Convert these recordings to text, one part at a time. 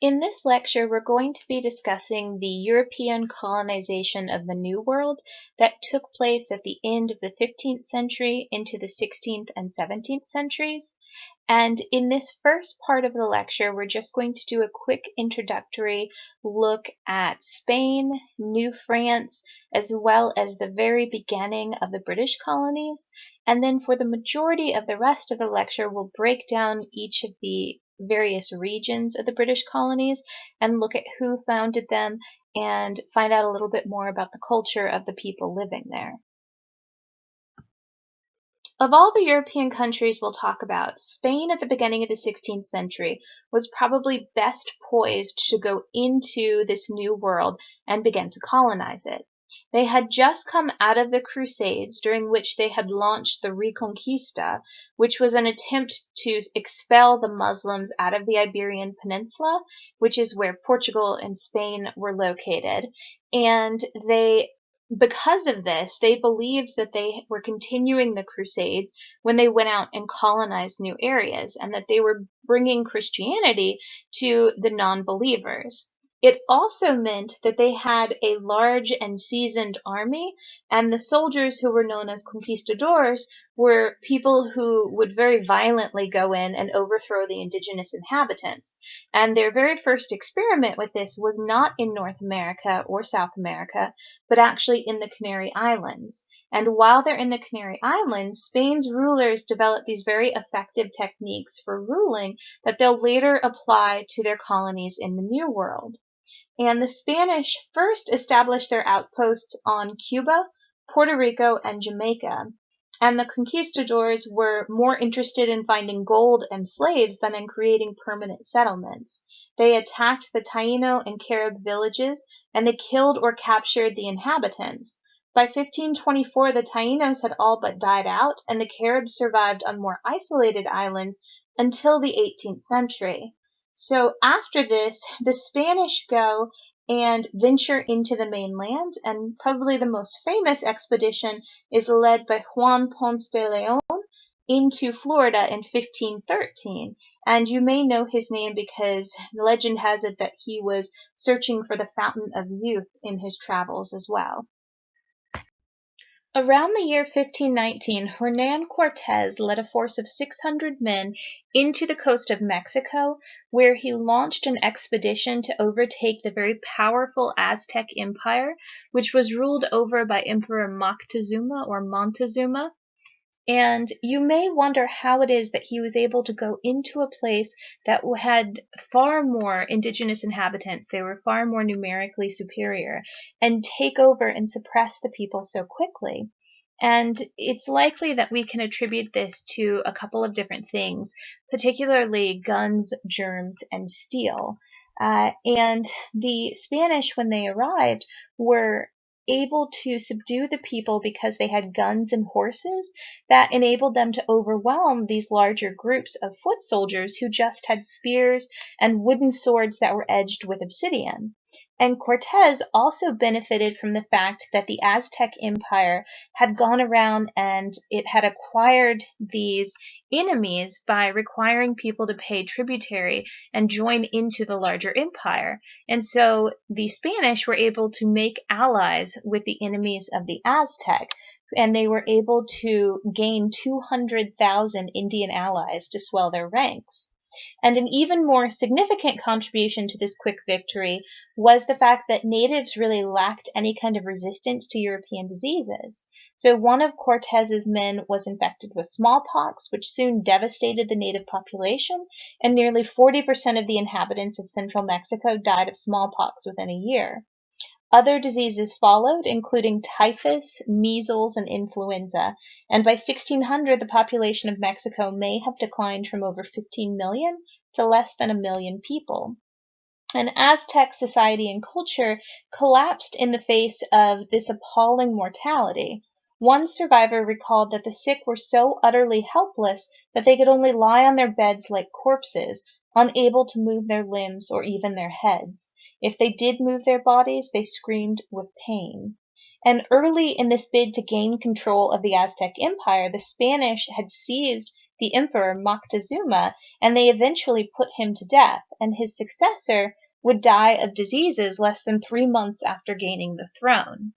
In this lecture, we're going to be discussing the European colonization of the New World that took place at the end of the 15th century into the 16th and 17th centuries. And in this first part of the lecture, we're just going to do a quick introductory look at Spain, New France, as well as the very beginning of the British colonies. And then for the majority of the rest of the lecture, we'll break down each of the various regions of the British colonies and look at who founded them and find out a little bit more about the culture of the people living there. Of all the European countries we'll talk about, Spain at the beginning of the 16th century was probably best poised to go into this new world and begin to colonize it. They had just come out of the Crusades, during which they had launched the Reconquista, which was an attempt to expel the Muslims out of the Iberian Peninsula, which is where Portugal and Spain were located. And because of this, they believed that they were continuing the Crusades when they went out and colonized new areas, and that they were bringing Christianity to the non-believers. It also meant that they had a large and seasoned army, and the soldiers who were known as conquistadors were people who would very violently go in and overthrow the indigenous inhabitants. And their very first experiment with this was not in North America or South America, but actually in the Canary Islands. And while they're in the Canary Islands, Spain's rulers developed these very effective techniques for ruling that they'll later apply to their colonies in the New World. And the Spanish first established their outposts on Cuba, Puerto Rico, and Jamaica. And the conquistadors were more interested in finding gold and slaves than in creating permanent settlements. They attacked the Taino and Carib villages, and they killed or captured the inhabitants. By 1524, the Tainos had all but died out, and the Caribs survived on more isolated islands until the 18th century. So after this, the Spanish go and venture into the mainland, and probably the most famous expedition is led by Juan Ponce de Leon into Florida in 1513. And you may know his name because legend has it that he was searching for the Fountain of Youth in his travels as well. Around the year 1519, Hernan Cortes led a force of 600 men into the coast of Mexico, where he launched an expedition to overtake the very powerful Aztec Empire, which was ruled over by Emperor Moctezuma or Montezuma. And you may wonder how it is that he was able to go into a place that had far more indigenous inhabitants, they were far more numerically superior, and take over and suppress the people so quickly. And it's likely that we can attribute this to a couple of different things, particularly guns, germs, and steel. And the Spanish, when they arrived, were able to subdue the people because they had guns and horses that enabled them to overwhelm these larger groups of foot soldiers who just had spears and wooden swords that were edged with obsidian. And Cortes also benefited from the fact that the Aztec Empire had gone around and it had acquired these enemies by requiring people to pay tributary and join into the larger empire. And so the Spanish were able to make allies with the enemies of the Aztec, and they were able to gain 200,000 Indian allies to swell their ranks. And an even more significant contribution to this quick victory was the fact that natives really lacked any kind of resistance to European diseases. So one of Cortes's men was infected with smallpox, which soon devastated the native population, and nearly 40% of the inhabitants of central Mexico died of smallpox within a year. Other diseases followed, including typhus, measles, and influenza, and by 1600 the population of Mexico may have declined from over 15 million to less than 1 million people. And Aztec society and culture collapsed in the face of this appalling mortality. One survivor recalled that the sick were so utterly helpless that they could only lie on their beds like corpses, unable to move their limbs or even their heads. If they did move their bodies, they screamed with pain. And early in this bid to gain control of the Aztec Empire, the Spanish had seized the emperor Moctezuma, and they eventually put him to death, and his successor would die of diseases less than 3 months after gaining the throne.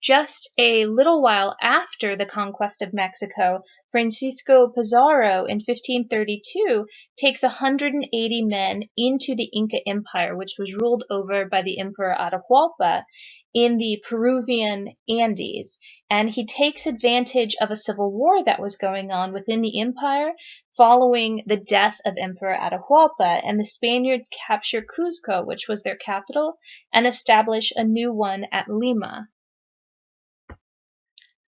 Just a little while after the conquest of Mexico, Francisco Pizarro in 1532 takes 180 men into the Inca Empire, which was ruled over by the Emperor Atahualpa in the Peruvian Andes. And he takes advantage of a civil war that was going on within the empire following the death of Emperor Atahualpa, and the Spaniards capture Cuzco, which was their capital, and establish a new one at Lima.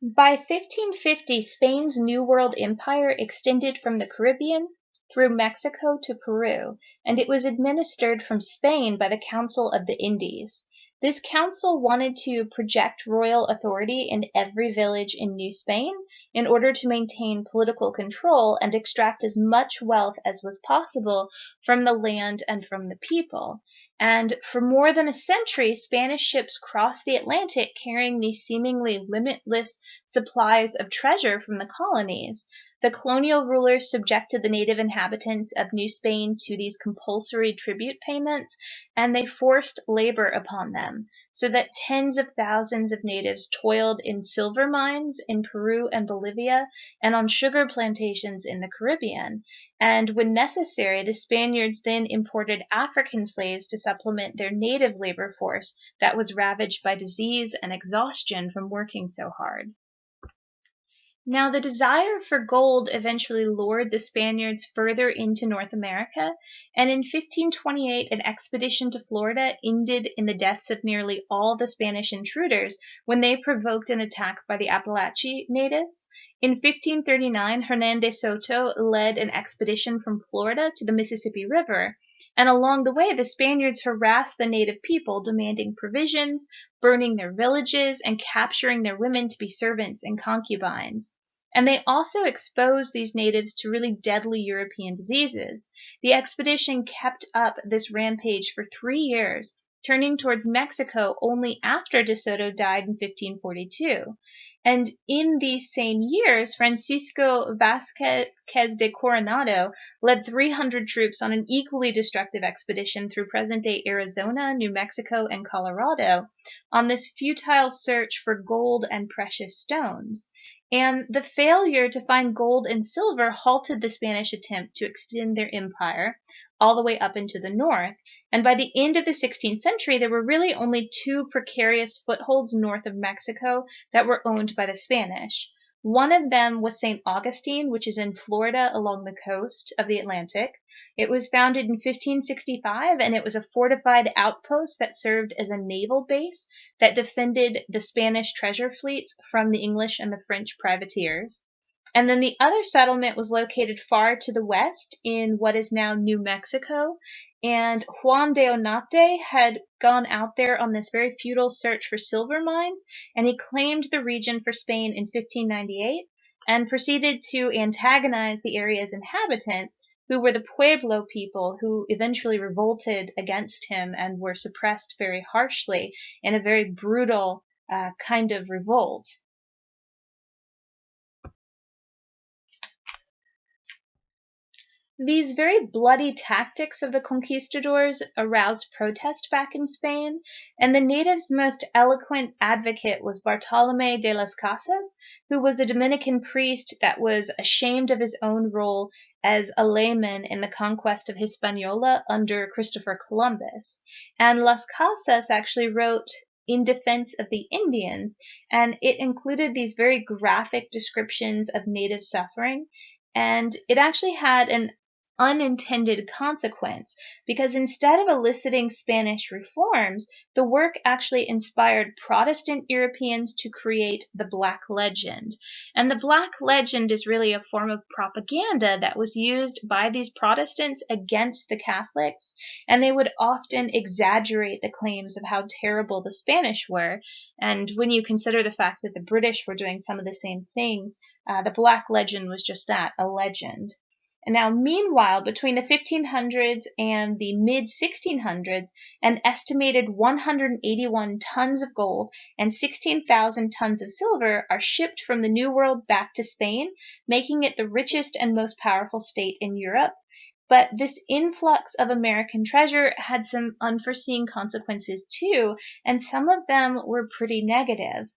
By 1550, Spain's New World Empire extended from the Caribbean through Mexico to Peru, and it was administered from Spain by the Council of the Indies. This council wanted to project royal authority in every village in New Spain in order to maintain political control and extract as much wealth as was possible from the land and from the people. And for more than a century, Spanish ships crossed the Atlantic carrying these seemingly limitless supplies of treasure from the colonies. The colonial rulers subjected the native inhabitants of New Spain to these compulsory tribute payments, and they forced labor upon them, so that tens of thousands of natives toiled in silver mines in Peru and Bolivia, and on sugar plantations in the Caribbean. And when necessary, the Spaniards then imported African slaves to supplement their native labor force that was ravaged by disease and exhaustion from working so hard. Now, the desire for gold eventually lured the Spaniards further into North America, and in 1528 an expedition to Florida ended in the deaths of nearly all the Spanish intruders when they provoked an attack by the Apalachee natives. In 1539, Hernán de Soto led an expedition from Florida to the Mississippi River, and along the way the Spaniards harassed the native people, demanding provisions, burning their villages, and capturing their women to be servants and concubines. And they also exposed these natives to really deadly European diseases. The expedition kept up this rampage for 3 years, turning towards Mexico only after De Soto died in 1542. And in these same years, Francisco Vázquez de Coronado led 300 troops on an equally destructive expedition through present-day Arizona, New Mexico, and Colorado on this futile search for gold and precious stones. And the failure to find gold and silver halted the Spanish attempt to extend their empire all the way up into the north. And by the end of the 16th century, there were really only 2 precarious footholds north of Mexico that were owned by the Spanish. One of them was St. Augustine, which is in Florida along the coast of the Atlantic. It was founded in 1565, and it was a fortified outpost that served as a naval base that defended the Spanish treasure fleets from the English and the French privateers. And then the other settlement was located far to the west in what is now New Mexico, and Juan de Onate had gone out there on this very futile search for silver mines, and he claimed the region for Spain in 1598 and proceeded to antagonize the area's inhabitants, who were the Pueblo people, who eventually revolted against him and were suppressed very harshly in a very brutal kind of revolt. These very bloody tactics of the conquistadors aroused protest back in Spain, and the natives' most eloquent advocate was Bartolomé de las Casas, who was a Dominican priest that was ashamed of his own role as a layman in the conquest of Hispaniola under Christopher Columbus. And Las Casas actually wrote In Defense of the Indians, and it included these very graphic descriptions of native suffering, and it actually had an unintended consequence, because instead of eliciting Spanish reforms, the work actually inspired Protestant Europeans to create the Black Legend. And the Black Legend is really a form of propaganda that was used by these Protestants against the Catholics, and they would often exaggerate the claims of how terrible the Spanish were. And when you consider the fact that the British were doing some of the same things, the Black Legend was just that, a legend. And now, meanwhile, between the 1500s and the mid-1600s, an estimated 181 tons of gold and 16,000 tons of silver are shipped from the New World back to Spain, making it the richest and most powerful state in Europe. But this influx of American treasure had some unforeseen consequences too, and some of them were pretty negative.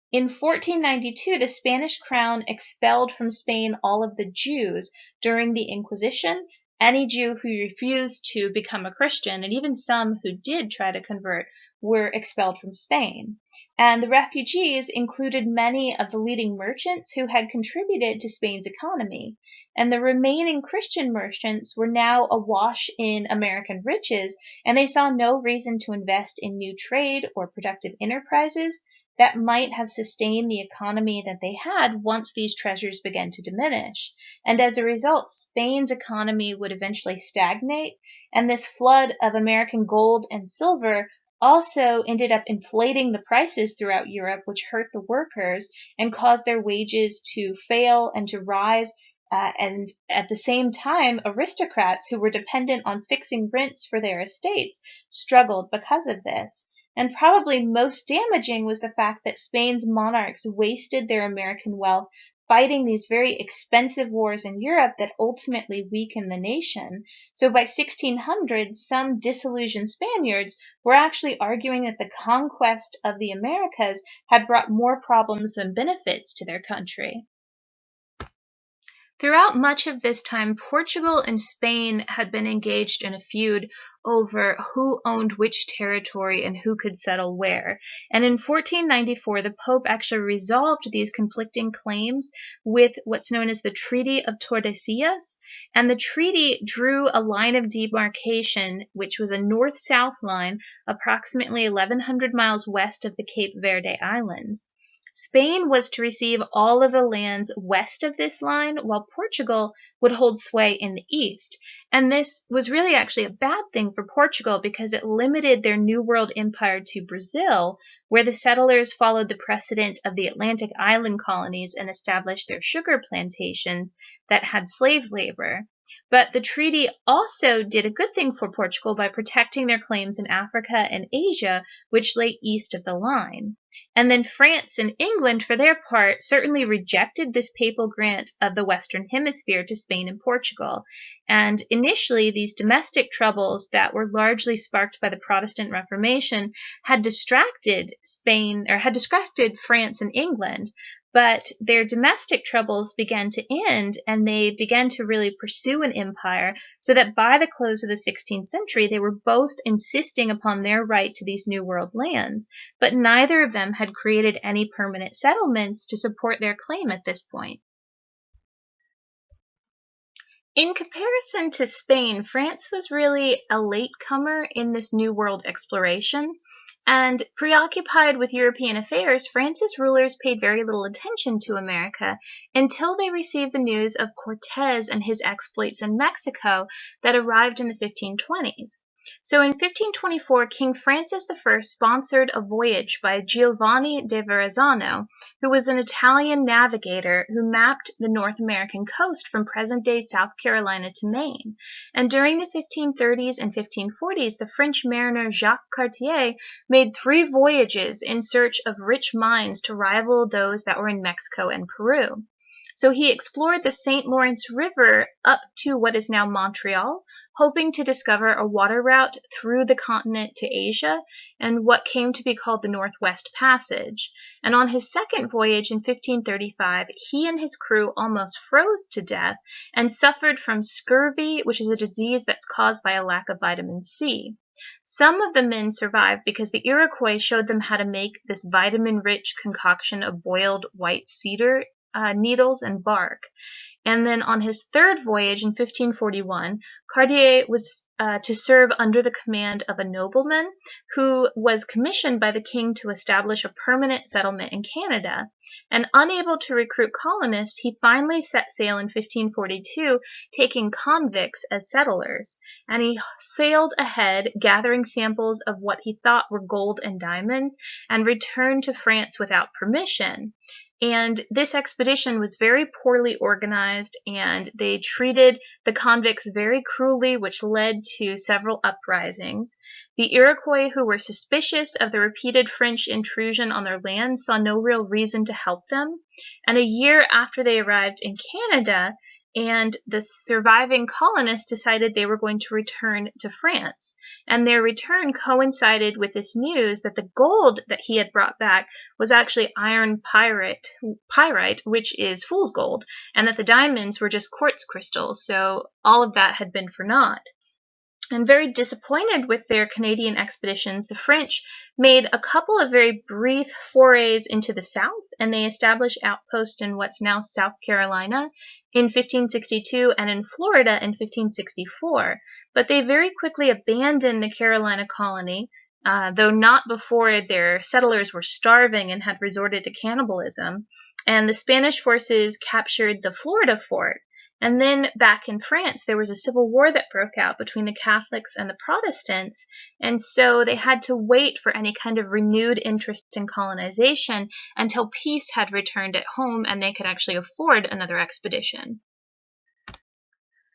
In 1492, the Spanish crown expelled from Spain all of the Jews during the Inquisition. Any Jew who refused to become a Christian, and even some who did try to convert, were expelled from Spain. And the refugees included many of the leading merchants who had contributed to Spain's economy. And the remaining Christian merchants were now awash in American riches, and they saw no reason to invest in new trade or productive enterprises that might have sustained the economy that they had once these treasures began to diminish. And as a result, Spain's economy would eventually stagnate, and this flood of American gold and silver also ended up inflating the prices throughout Europe, which hurt the workers and caused their wages to fail and to rise. And at the same time, aristocrats who were dependent on fixing rents for their estates struggled because of this. And probably most damaging was the fact that Spain's monarchs wasted their American wealth fighting these very expensive wars in Europe that ultimately weakened the nation. So by 1600, some disillusioned Spaniards were actually arguing that the conquest of the Americas had brought more problems than benefits to their country. Throughout much of this time, Portugal and Spain had been engaged in a feud over who owned which territory and who could settle where. And in 1494, the Pope actually resolved these conflicting claims with what's known as the Treaty of Tordesillas. And the treaty drew a line of demarcation, which was a north-south line approximately 1,100 miles west of the Cape Verde Islands. Spain was to receive all of the lands west of this line, while Portugal would hold sway in the east. And this was really actually a bad thing for Portugal because it limited their New World empire to Brazil, where the settlers followed the precedent of the Atlantic island colonies and established their sugar plantations that had slave labor. But the treaty also did a good thing for Portugal by protecting their claims in Africa and Asia, which lay east of the line. And then France and England, for their part, certainly rejected this papal grant of the Western Hemisphere to Spain and Portugal. And initially, these domestic troubles that were largely sparked by the Protestant Reformation had distracted France and England. But their domestic troubles began to end, and they began to really pursue an empire, so that by the close of the 16th century, they were both insisting upon their right to these New World lands, but neither of them had created any permanent settlements to support their claim at this point. In comparison to Spain, France was really a latecomer in this New World exploration. And preoccupied with European affairs, France's rulers paid very little attention to America until they received the news of Cortez and his exploits in Mexico that arrived in the 1520s. So in 1524, King Francis I sponsored a voyage by Giovanni de Verrazzano, who was an Italian navigator who mapped the North American coast from present-day South Carolina to Maine. And during the 1530s and 1540s, the French mariner Jacques Cartier made 3 voyages in search of rich mines to rival those that were in Mexico and Peru. So he explored the St. Lawrence River up to what is now Montreal, hoping to discover a water route through the continent to Asia and what came to be called the Northwest Passage. And on his second voyage in 1535, he and his crew almost froze to death and suffered from scurvy, which is a disease that's caused by a lack of vitamin C. Some of the men survived because the Iroquois showed them how to make this vitamin-rich concoction of boiled white cedar needles and bark. And then on his third voyage in 1541, Cartier was to serve under the command of a nobleman who was commissioned by the king to establish a permanent settlement in Canada. And unable to recruit colonists, he finally set sail in 1542, taking convicts as settlers. And he sailed ahead, gathering samples of what he thought were gold and diamonds, and returned to France without permission. And this expedition was very poorly organized, and they treated the convicts very cruelly, which led to several uprisings. The Iroquois, who were suspicious of the repeated French intrusion on their land, saw no real reason to help them. And a year after they arrived in Canada, and the surviving colonists decided they were going to return to France. And their return coincided with this news that the gold that he had brought back was actually iron pyrite, which is fool's gold, and that the diamonds were just quartz crystals. So all of that had been for naught. And very disappointed with their Canadian expeditions, the French made a couple of very brief forays into the South, and they established outposts in what's now South Carolina in 1562 and in Florida in 1564. But they very quickly abandoned the Carolina colony, though not before their settlers were starving and had resorted to cannibalism. And the Spanish forces captured the Florida fort. And then back in France, there was a civil war that broke out between the Catholics and the Protestants, and so they had to wait for any kind of renewed interest in colonization until peace had returned at home and they could actually afford another expedition.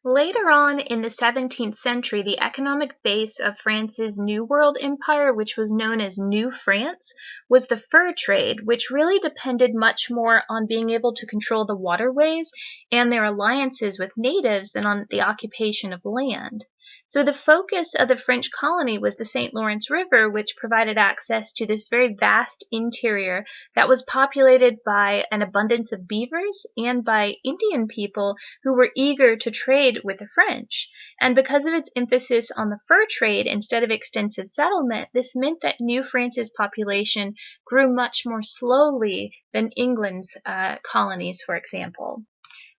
Later on in the 17th century, the economic base of France's New World Empire, which was known as New France, was the fur trade, which really depended much more on being able to control the waterways and their alliances with natives than on the occupation of land. So the focus of the French colony was the St. Lawrence River, which provided access to this very vast interior that was populated by an abundance of beavers and by Indian people who were eager to trade with the French. And because of its emphasis on the fur trade instead of extensive settlement, this meant that New France's population grew much more slowly than England's colonies, for example.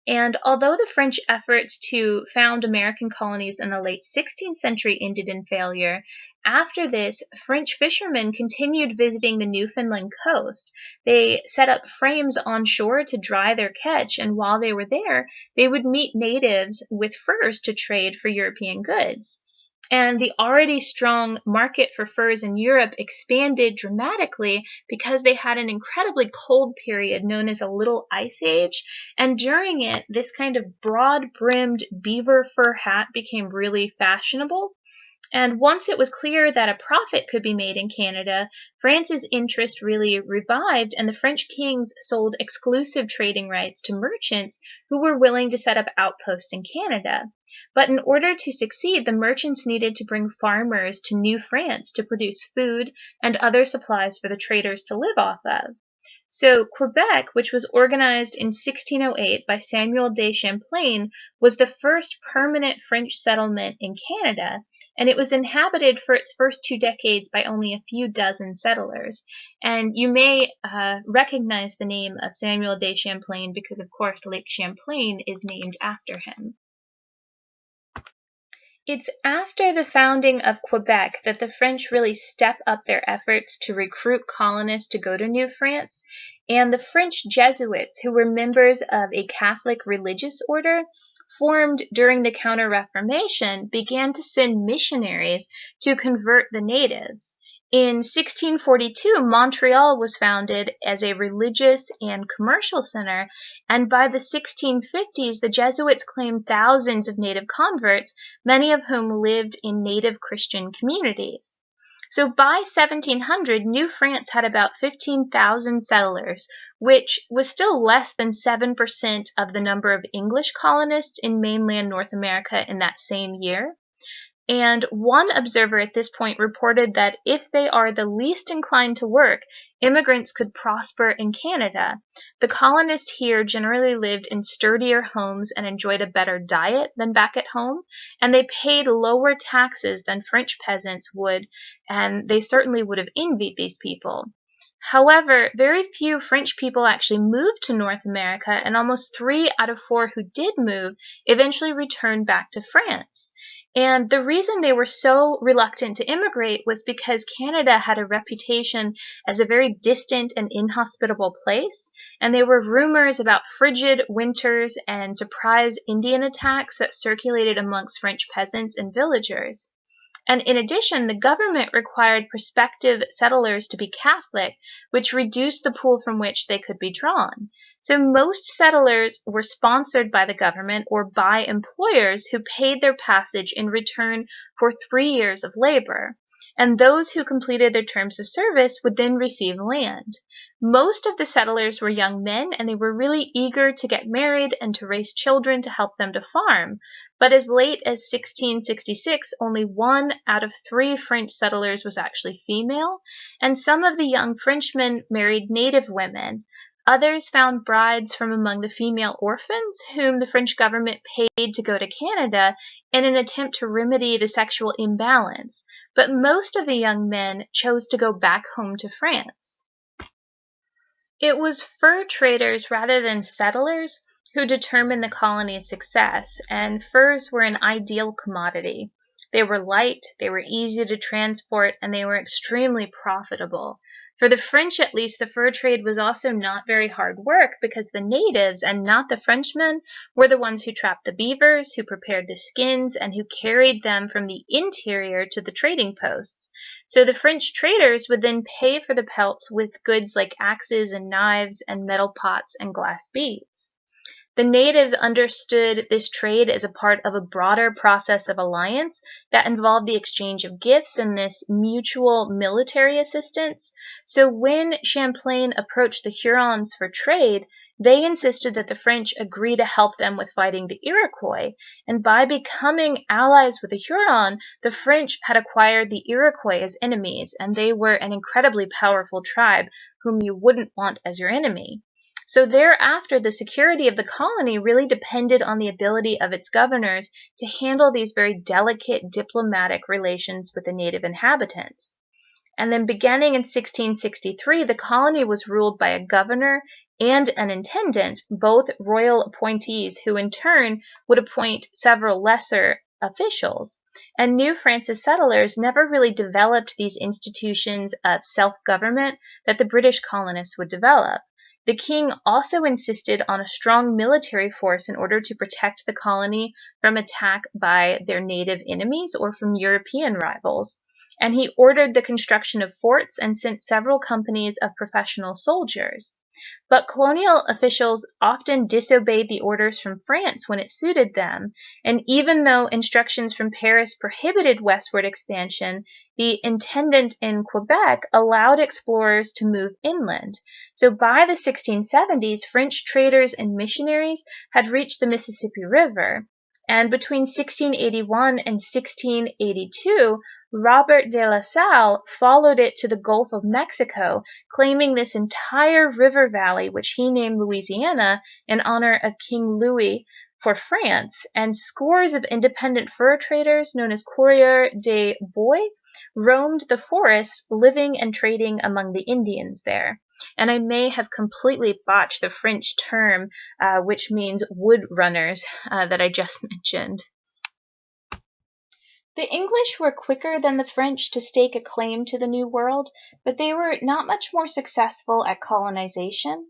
And although the French efforts to found American colonies in the late 16th century ended in failure, after this, French fishermen continued visiting the Newfoundland coast. They set up frames on shore to dry their catch, and while they were there, they would meet natives with furs to trade for European goods. And the already strong market for furs in Europe expanded dramatically because they had an incredibly cold period known as a Little Ice Age. And during it, this kind of broad-brimmed beaver fur hat became really fashionable. And once it was clear that a profit could be made in Canada, France's interest really revived, and the French kings sold exclusive trading rights to merchants who were willing to set up outposts in Canada. But in order to succeed, the merchants needed to bring farmers to New France to produce food and other supplies for the traders to live off of. So Quebec, which was organized in 1608 by Samuel de Champlain, was the first permanent French settlement in Canada, and it was inhabited for its first 2 decades by only a few dozen settlers. And you may recognize the name of Samuel de Champlain because, of course, Lake Champlain is named after him. It's after the founding of Quebec that the French really step up their efforts to recruit colonists to go to New France, and the French Jesuits, who were members of a Catholic religious order formed during the Counter-Reformation, began to send missionaries to convert the natives. In 1642, Montreal was founded as a religious and commercial center, and by the 1650s, the Jesuits claimed thousands of native converts, many of whom lived in native Christian communities. So by 1700, New France had about 15,000 settlers, which was still less than 7% of the number of English colonists in mainland North America in that same year. And one observer at this point reported that if they are the least inclined to work, immigrants could prosper in Canada. The colonists here generally lived in sturdier homes and enjoyed a better diet than back at home, and they paid lower taxes than French peasants would, and they certainly would have envied these people. However, very few French people actually moved to North America, and almost 3 out of 4 who did move eventually returned back to France. And the reason they were so reluctant to immigrate was because Canada had a reputation as a very distant and inhospitable place, and there were rumors about frigid winters and surprise Indian attacks that circulated amongst French peasants and villagers. And in addition, the government required prospective settlers to be Catholic, which reduced the pool from which they could be drawn. So most settlers were sponsored by the government or by employers who paid their passage in return for 3 years of labor. And those who completed their terms of service would then receive land. Most of the settlers were young men, and they were really eager to get married and to raise children to help them to farm. But as late as 1666, only 1 out of 3 French settlers was actually female, and some of the young Frenchmen married native women. Others found brides from among the female orphans, whom the French government paid to go to Canada in an attempt to remedy the sexual imbalance. But most of the young men chose to go back home to France. It was fur traders rather than settlers who determined the colony's success, and furs were an ideal commodity. They were light, they were easy to transport, and they were extremely profitable. For the French, at least, the fur trade was also not very hard work because the natives, and not the Frenchmen, were the ones who trapped the beavers, who prepared the skins, and who carried them from the interior to the trading posts. So the French traders would then pay for the pelts with goods like axes and knives and metal pots and glass beads. The natives understood this trade as a part of a broader process of alliance that involved the exchange of gifts and this mutual military assistance. So when Champlain approached the Hurons for trade, they insisted that the French agree to help them with fighting the Iroquois, and by becoming allies with the Huron, the French had acquired the Iroquois as enemies, and they were an incredibly powerful tribe whom you wouldn't want as your enemy. So thereafter, the security of the colony really depended on the ability of its governors to handle these very delicate diplomatic relations with the native inhabitants. And then beginning in 1663, the colony was ruled by a governor and an intendant, both royal appointees who in turn would appoint several lesser officials. And New France's settlers never really developed these institutions of self-government that the British colonists would develop. The king also insisted on a strong military force in order to protect the colony from attack by their native enemies or from European rivals. And he ordered the construction of forts and sent several companies of professional soldiers. But colonial officials often disobeyed the orders from France when it suited them, and even though instructions from Paris prohibited westward expansion, the intendant in Quebec allowed explorers to move inland. So by the 1670s, French traders and missionaries had reached the Mississippi River. And between 1681 and 1682, Robert de La Salle followed it to the Gulf of Mexico, claiming this entire river valley, which he named Louisiana, in honor of King Louis for France, and scores of independent fur traders known as coureurs de bois roamed the forest, living and trading among the Indians there. And I may have completely botched the French term, which means wood runners, that I just mentioned. The English were quicker than the French to stake a claim to the New World, but they were not much more successful at colonization.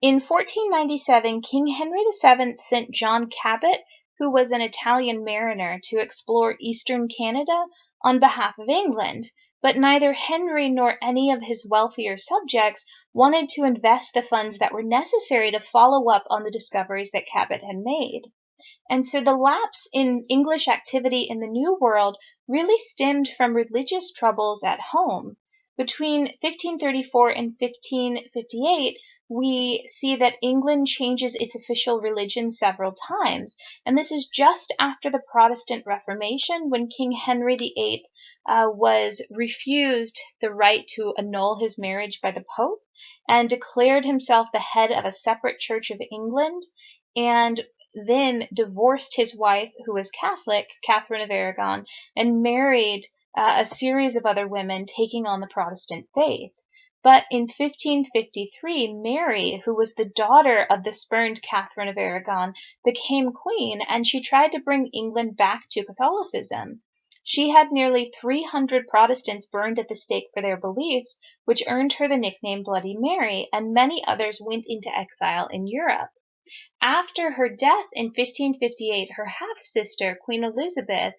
In 1497, King Henry VII sent John Cabot, who was an Italian mariner, to explore eastern Canada on behalf of England. But neither Henry nor any of his wealthier subjects wanted to invest the funds that were necessary to follow up on the discoveries that Cabot had made. And so the lapse in English activity in the New World really stemmed from religious troubles at home. Between 1534 and 1558, we see that England changes its official religion several times, and this is just after the Protestant Reformation, when King Henry VIII was refused the right to annul his marriage by the Pope and declared himself the head of a separate Church of England, and then divorced his wife, who was Catholic, Catherine of Aragon, and married a series of other women taking on the Protestant faith. But in 1553, Mary, who was the daughter of the spurned Catherine of Aragon, became queen, and she tried to bring England back to Catholicism. She had nearly 300 Protestants burned at the stake for their beliefs, which earned her the nickname Bloody Mary, and many others went into exile in Europe. After her death in 1558, her half-sister, Queen Elizabeth,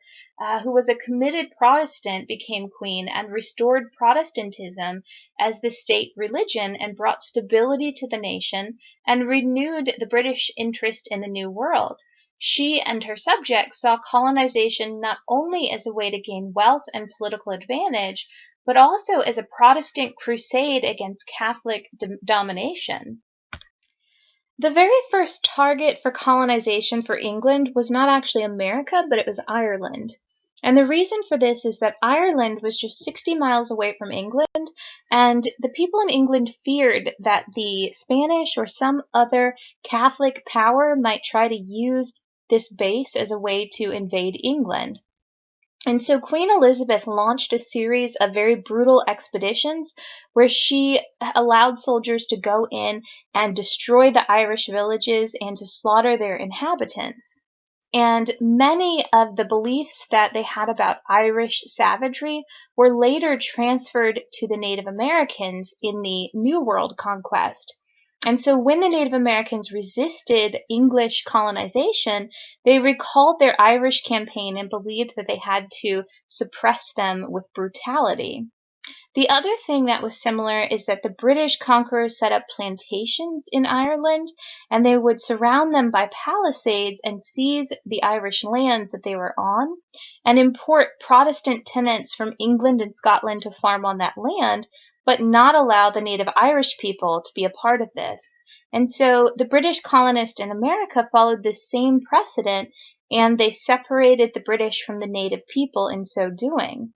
who was a committed Protestant, became queen and restored Protestantism as the state religion and brought stability to the nation and renewed the British interest in the New World. She and her subjects saw colonization not only as a way to gain wealth and political advantage, but also as a Protestant crusade against Catholic domination. The very first target for colonization for England was not actually America, but it was Ireland. And the reason for this is that Ireland was just 60 miles away from England, and the people in England feared that the Spanish or some other Catholic power might try to use this base as a way to invade England. And so Queen Elizabeth launched a series of very brutal expeditions where she allowed soldiers to go in and destroy the Irish villages and to slaughter their inhabitants. And many of the beliefs that they had about Irish savagery were later transferred to the Native Americans in the New World conquest. And so when the Native Americans resisted English colonization, they recalled their Irish campaign and believed that they had to suppress them with brutality. The other thing that was similar is that the British conquerors set up plantations in Ireland, and they would surround them by palisades and seize the Irish lands that they were on, and import Protestant tenants from England and Scotland to farm on that land, but not allow the native Irish people to be a part of this. And so the British colonists in America followed this same precedent, and they separated the British from the native people in so doing.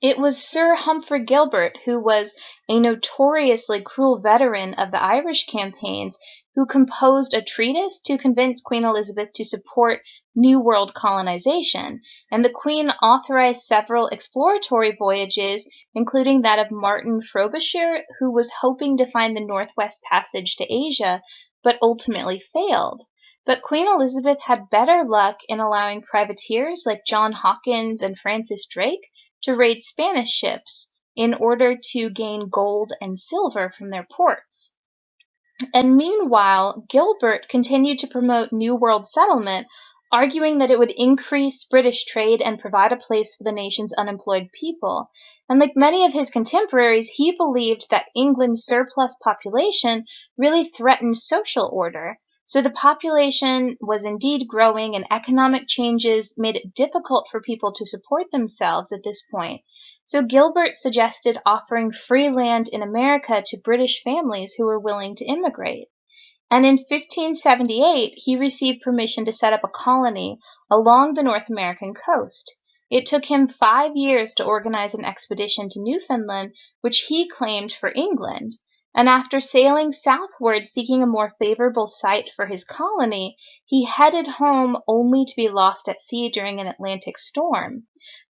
It was Sir Humphrey Gilbert, who was a notoriously cruel veteran of the Irish campaigns, who composed a treatise to convince Queen Elizabeth to support New World colonization, and the Queen authorized several exploratory voyages, including that of Martin Frobisher, who was hoping to find the Northwest Passage to Asia, but ultimately failed. But Queen Elizabeth had better luck in allowing privateers like John Hawkins and Francis Drake to raid Spanish ships in order to gain gold and silver from their ports. And meanwhile, Gilbert continued to promote New World settlement, arguing that it would increase British trade and provide a place for the nation's unemployed people. And like many of his contemporaries, he believed that England's surplus population really threatened social order. So the population was indeed growing, and economic changes made it difficult for people to support themselves at this point. So Gilbert suggested offering free land in America to British families who were willing to immigrate. And in 1578, he received permission to set up a colony along the North American coast. It took him 5 years to organize an expedition to Newfoundland, which he claimed for England. And after sailing southward seeking a more favorable site for his colony, he headed home only to be lost at sea during an Atlantic storm.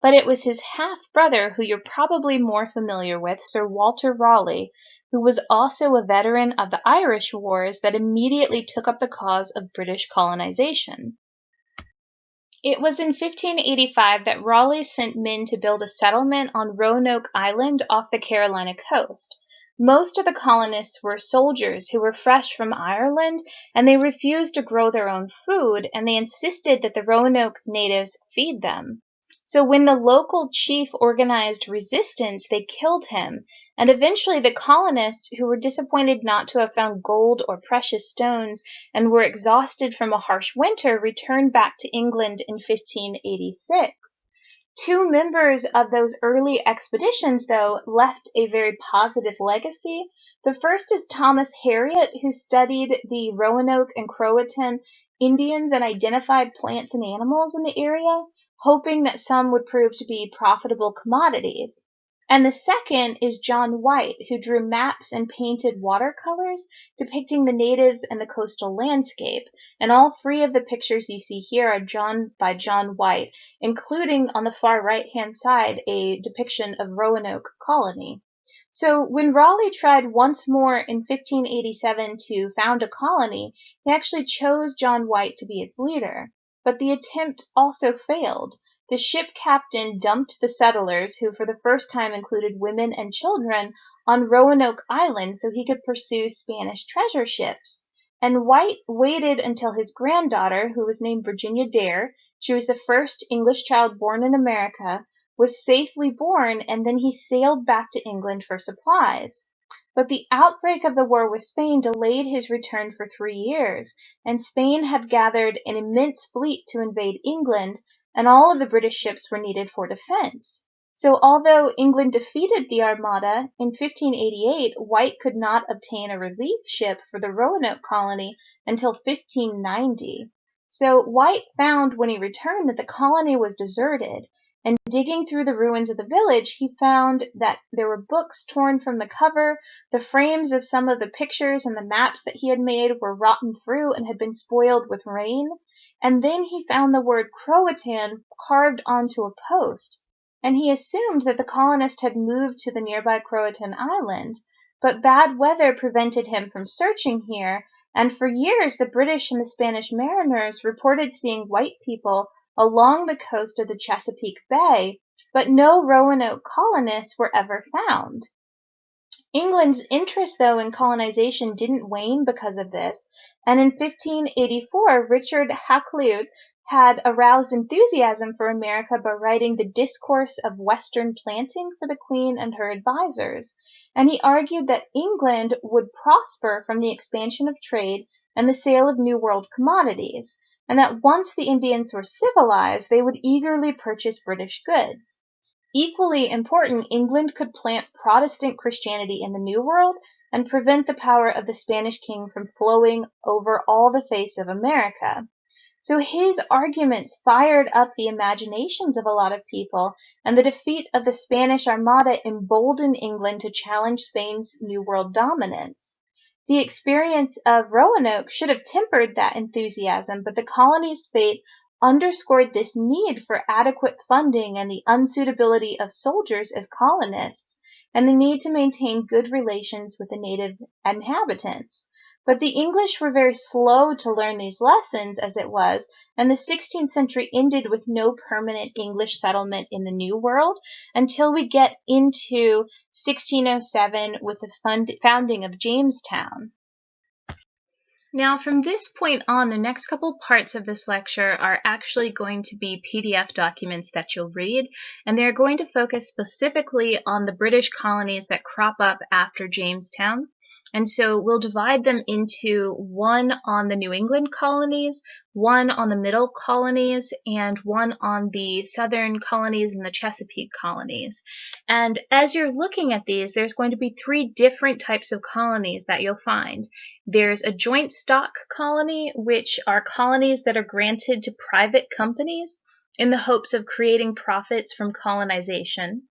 But it was his half-brother, who you're probably more familiar with, Sir Walter Raleigh, who was also a veteran of the Irish Wars, that immediately took up the cause of British colonization. It was in 1585 that Raleigh sent men to build a settlement on Roanoke Island off the Carolina coast. Most of the colonists were soldiers who were fresh from Ireland, and they refused to grow their own food, and they insisted that the Roanoke natives feed them. So when the local chief organized resistance, they killed him, and eventually the colonists, who were disappointed not to have found gold or precious stones and were exhausted from a harsh winter, returned back to England in 1586. 2 members of those early expeditions, though, left a very positive legacy. The first is Thomas Harriot, who studied the Roanoke and Croatan Indians and identified plants and animals in the area, hoping that some would prove to be profitable commodities. And the second is John White, who drew maps and painted watercolors depicting the natives and the coastal landscape. And all 3 of the pictures you see here are drawn by John White, including on the far right-hand side a depiction of Roanoke colony. So when Raleigh tried once more in 1587 to found a colony, he actually chose John White to be its leader. But the attempt also failed. The ship captain dumped the settlers, who for the first time included women and children, on Roanoke Island so he could pursue Spanish treasure ships. and White waited until his granddaughter, who was named Virginia Dare, she was the first English child born in America, was safely born, and then he sailed back to England for supplies. But the outbreak of the war with Spain delayed his return for 3 years, and Spain had gathered an immense fleet to invade England, and all of the British ships were needed for defense. So although England defeated the Armada, in 1588 White could not obtain a relief ship for the Roanoke colony until 1590. So White found when he returned that the colony was deserted, and digging through the ruins of the village, he found that there were books torn from the cover, the frames of some of the pictures and the maps that he had made were rotten through and had been spoiled with rain, and then he found the word Croatan carved onto a post, and he assumed that the colonists had moved to the nearby Croatan island, but bad weather prevented him from searching here, and for years the British and the Spanish mariners reported seeing white people along the coast of the Chesapeake Bay, but no Roanoke colonists were ever found. England's interest, though, in colonization didn't wane because of this, and in 1584 Richard Hakluyt had aroused enthusiasm for America by writing the Discourse of Western Planting for the Queen and her advisors, and he argued that England would prosper from the expansion of trade and the sale of New World commodities, and that once the Indians were civilized, they would eagerly purchase British goods. Equally important, England could plant Protestant Christianity in the New World and prevent the power of the Spanish king from flowing over all the face of America. So his arguments fired up the imaginations of a lot of people, and the defeat of the Spanish Armada emboldened England to challenge Spain's New World dominance. The experience of Roanoke should have tempered that enthusiasm, but the colony's fate underscored this need for adequate funding and the unsuitability of soldiers as colonists, and the need to maintain good relations with the native inhabitants. But the English were very slow to learn these lessons as it was, and the 16th century ended with no permanent English settlement in the New World until we get into 1607 with the founding of Jamestown. Now, from this point on, the next couple parts of this lecture are actually going to be PDF documents that you'll read, and they're going to focus specifically on the British colonies that crop up after Jamestown. And so we'll divide them into one on the New England colonies, one on the Middle colonies, and one on the Southern colonies and the Chesapeake colonies. And as you're looking at these, there's going to be 3 different types of colonies that you'll find. There's a joint stock colony, which are colonies that are granted to private companies in the hopes of creating profits from colonization.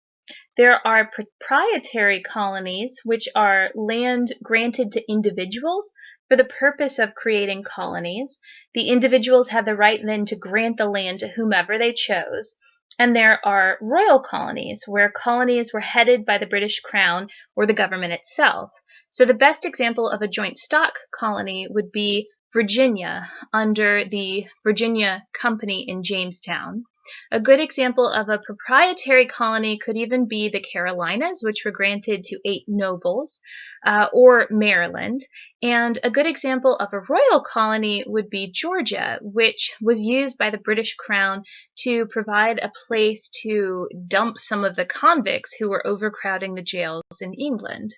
There are proprietary colonies, which are land granted to individuals for the purpose of creating colonies. The individuals have the right then to grant the land to whomever they chose. And there are royal colonies, where colonies were headed by the British Crown or the government itself. So the best example of a joint stock colony would be Virginia, under the Virginia Company in Jamestown. A good example of a proprietary colony could even be the Carolinas, which were granted to 8 nobles, or Maryland. And a good example of a royal colony would be Georgia, which was used by the British Crown to provide a place to dump some of the convicts who were overcrowding the jails in England.